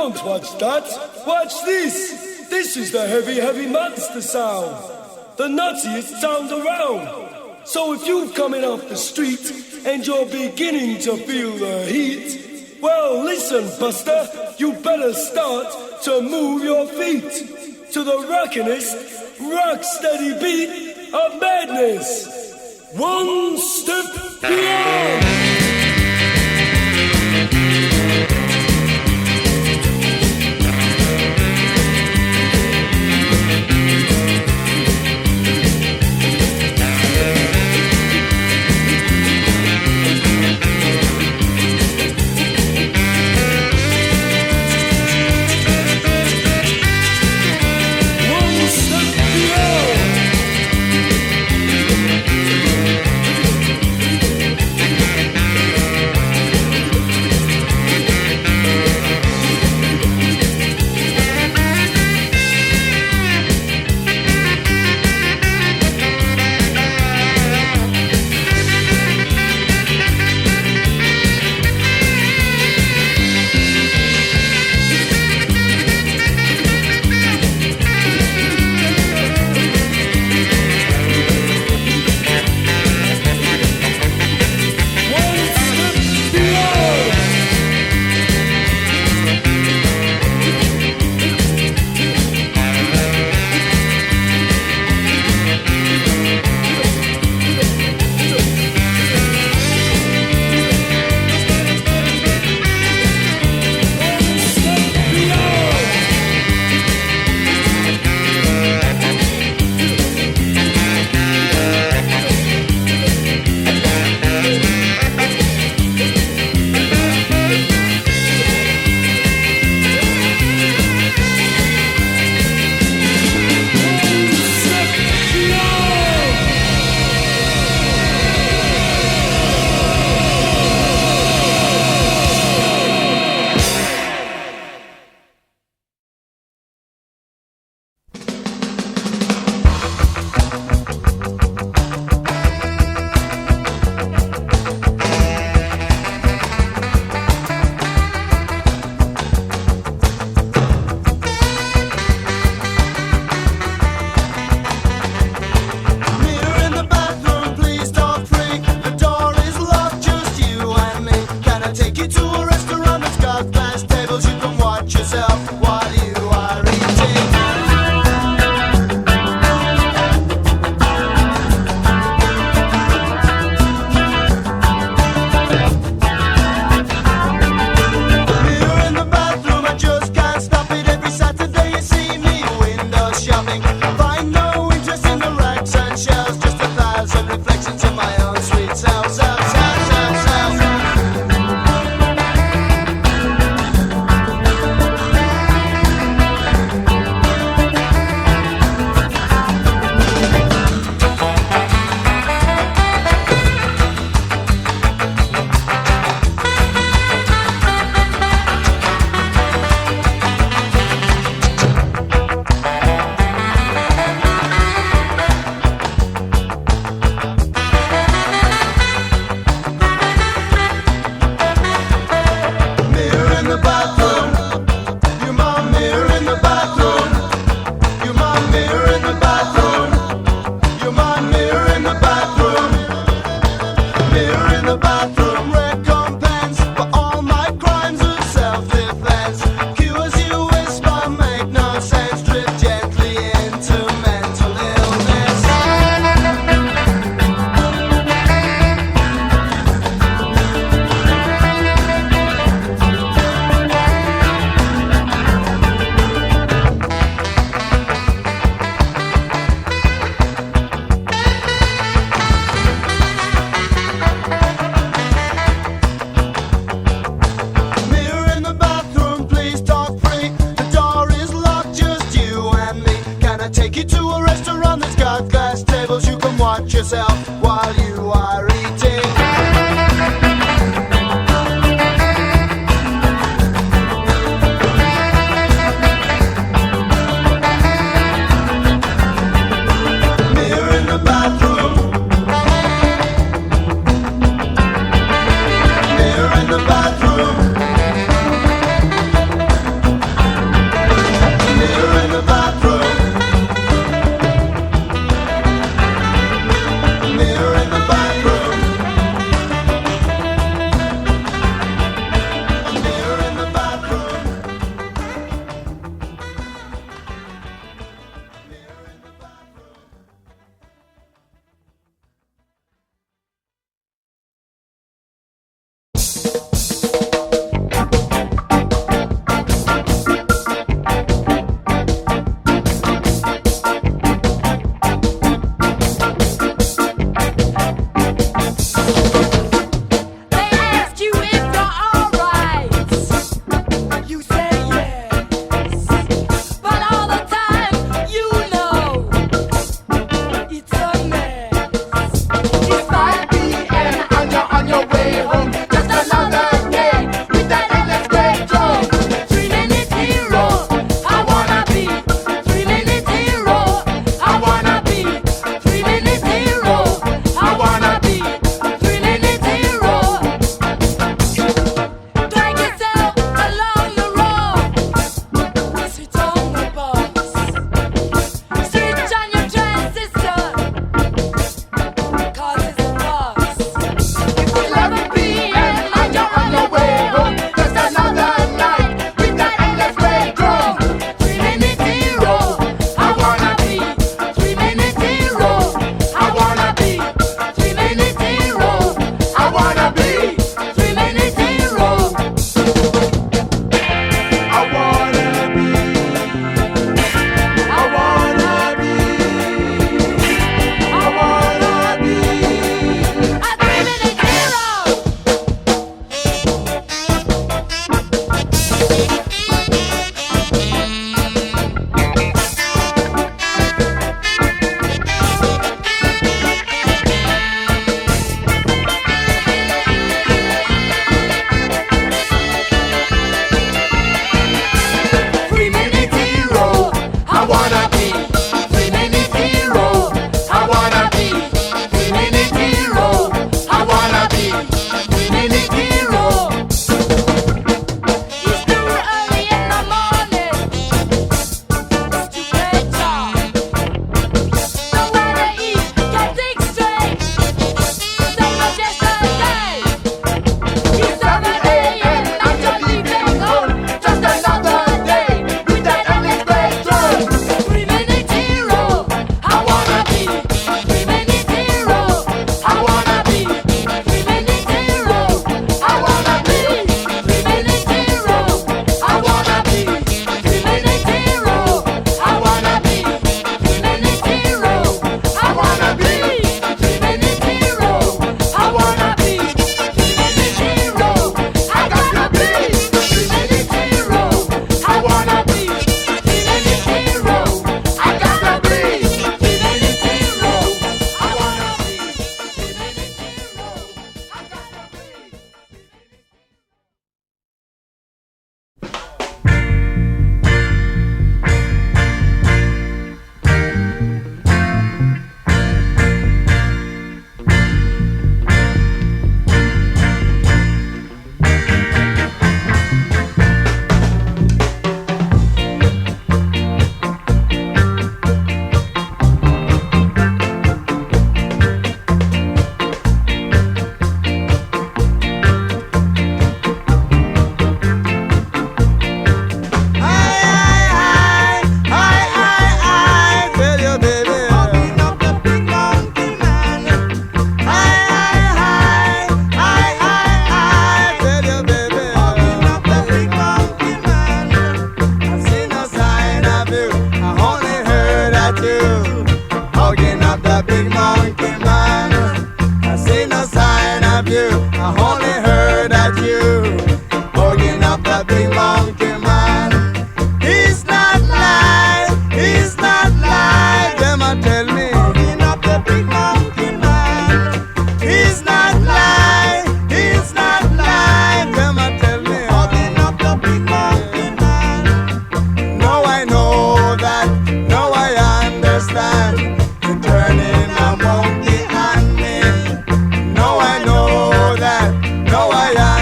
Don't watch that. Watch this. This is the heavy, heavy monster sound. The nuttiest sound around. So if you're coming off the street and you're beginning to feel the heat, well, listen, Buster, you better start to move your feet to the rockinest, rock-steady beat of madness. One step beyond.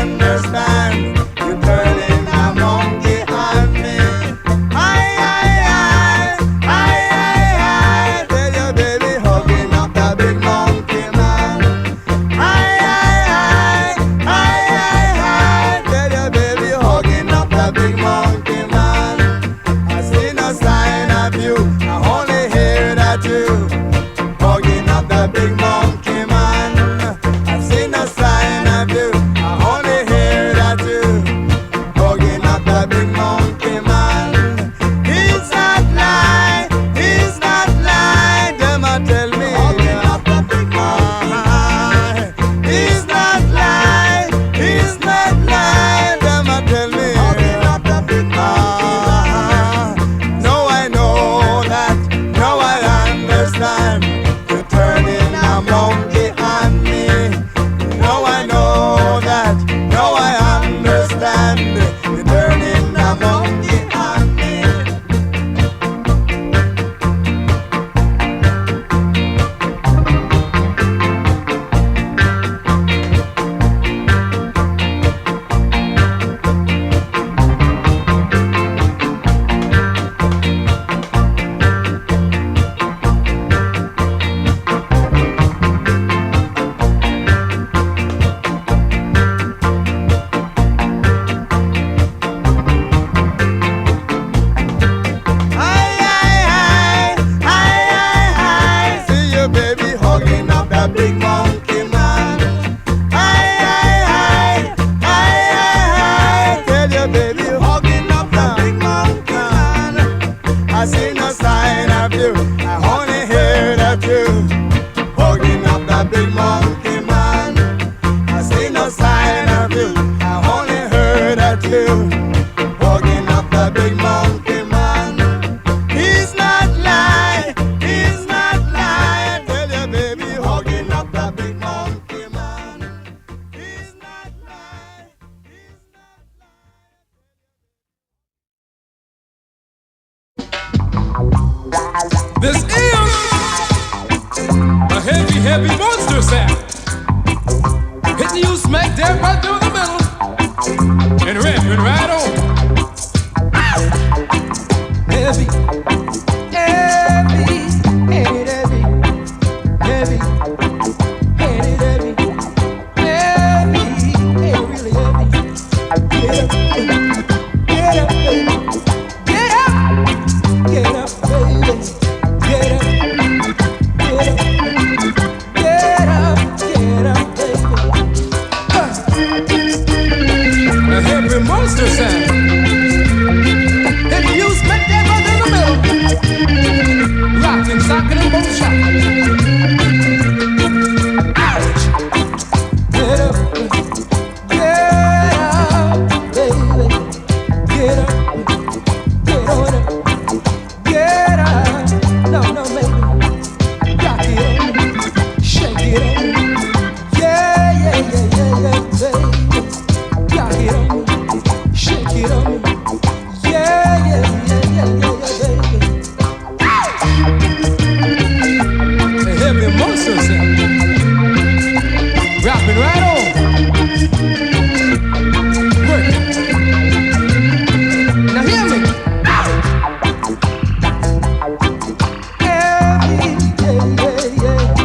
Understand. big monkey man. He's not lying, he's not lying. Tell you, baby, hugging up the big monkey man. He's not lying, he's not lying. This is a heavy, heavy monster sound. Hitting you smack dab right through the middle and rapping right on. Heavy, heavy, heavy, heavy, heavy, heavy, heavy, heavy, really heavy. Get up, get up, baby. Get up, get up, baby. Get up, get up, get up, get up, baby. A heavy monster sound. Hitting you smack dab right through the middle. Rocking, socking, and both shocking. Ouch! Get up, baby. Get up, get on up, get up. No, no, baby. Rock it on me, shake it on me. Yeah, yeah, yeah, yeah, yeah, baby. Rock it on me, shake it on me. Yeah, yeah, yeah, yeah, yeah, yeah, baby. A heavy monster sound. Rapping right on. Work it. Now hear me. Heavy, yeah, yeah, yeah.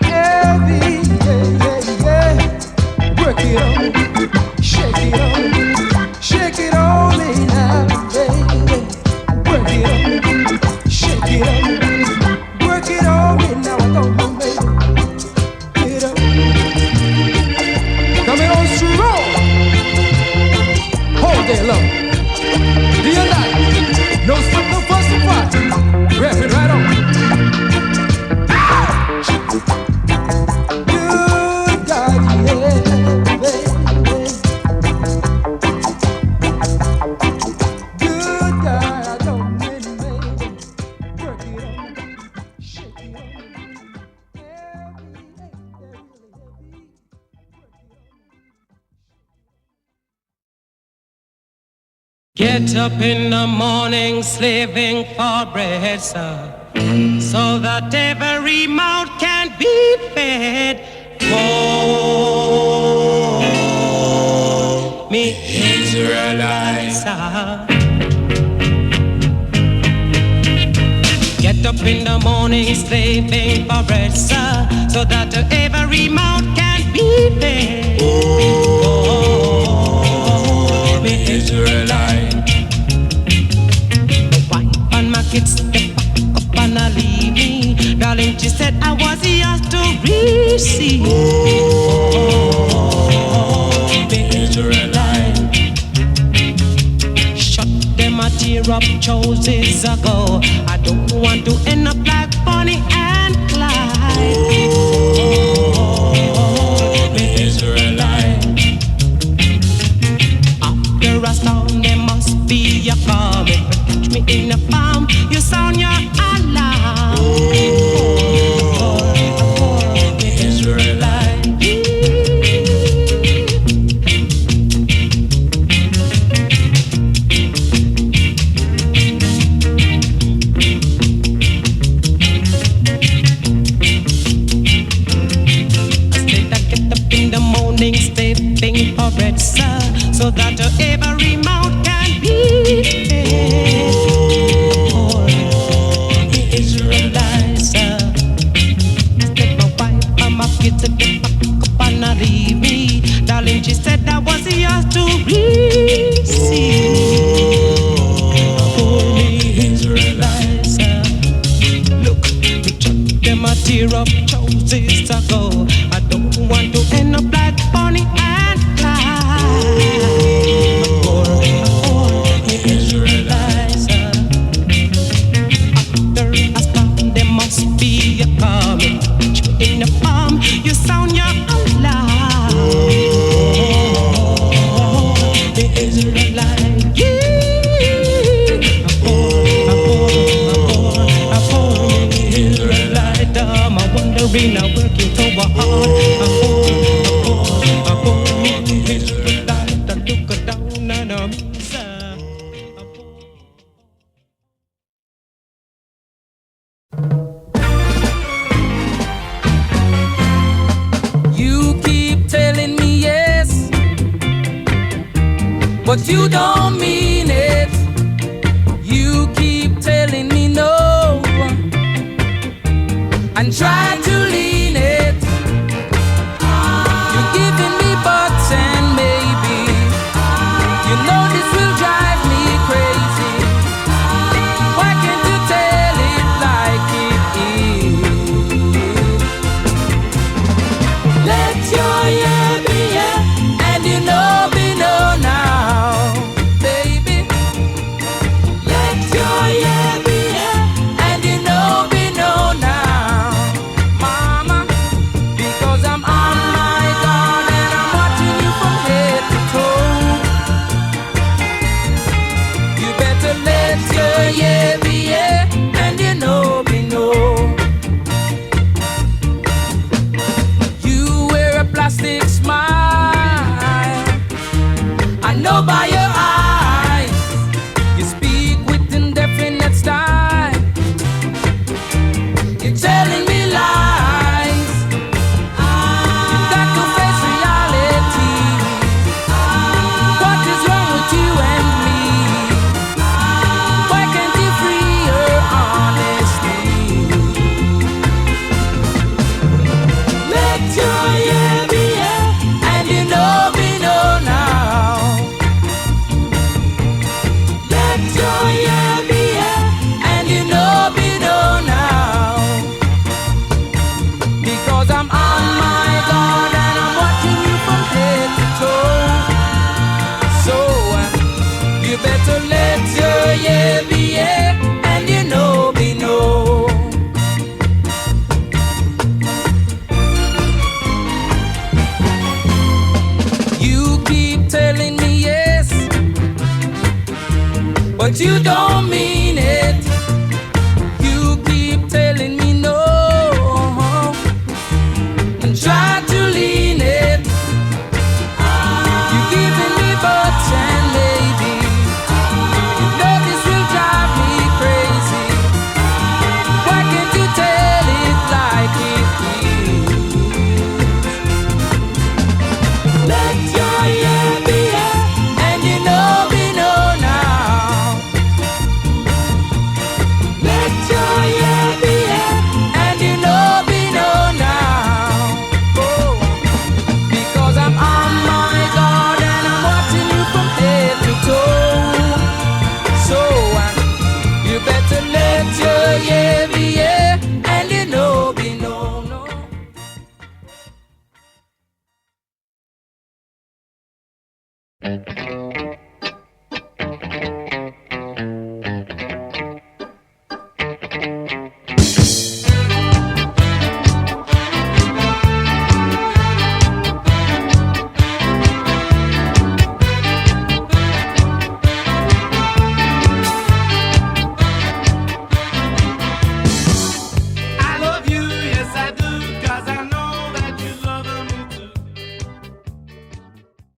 Heavy, yeah, yeah, yeah. Work it on me, shake it on me, shake it on me now, baby. Work it on me, shake it on me, work it on me now. I don't know, baby. Get up, Coming on strong. Hold that love. Day and night. No slip, no fuss, no fight. Rapping right on. good God, yeah, baby. Good God, I don't mean, baby. Work it on me, shake it on me. Heavy, heavy, heavy, heavy. Get up in the morning slaving for bread, sir, so that every mouth can be fed. Call me Israelites, sir. Get up in the morning slaving for bread, sir, so that every mouth can be fed. Call me Israelite. And my kids step up and leave me. Darling, she said I was yours to receive. The Israelite. Shut them a tear up choices ago. I don't want to end up like Bonnie and Clyde. The Israelite. After a storm, there must be a calm. If you catch me in a farm, you sound your alarm. The Israelite. I said I get up in the morning, stepping for bread, sir, so that every mouth can be fed. The Israelites, sir. Said my wife and my kids to get back up and not leave me. Darling, she said I was yours to receive. For me, Israelites, sir. Look, you chuck them a tear up choices ago. I don't want to end up like Bonnie and Clyde. The Israelites, sir. After a storm, there must be a calm. In the palm, you sound your alarm. but you don't mean it. You keep telling me no and try to lean it. You're giving me buts and maybe. You know this will drive me crazy. Why can't you tell it like it is? Let your yeah be yeah, and you know be no now, baby. Let your yeah be yeah, and you know be no now, mama. Because I'm on my guard and I'm watching you from head to toe. You better let your yeah be yeah, and you know be no. You wear a plastic smile, I know by your eyes. You speak with indefinite style. You're telling me lies. You've got to face reality. What is wrong with you and me? Why can't you free your honesty? Let your yeah be yeah, and you know be no now. Let your yeah be yeah, and you know be no now. Because I'm on my guard and I'm watching you from head to toe. So you better let your yeah be yeah, and you know be no. You keep telling me yes, but you don't mean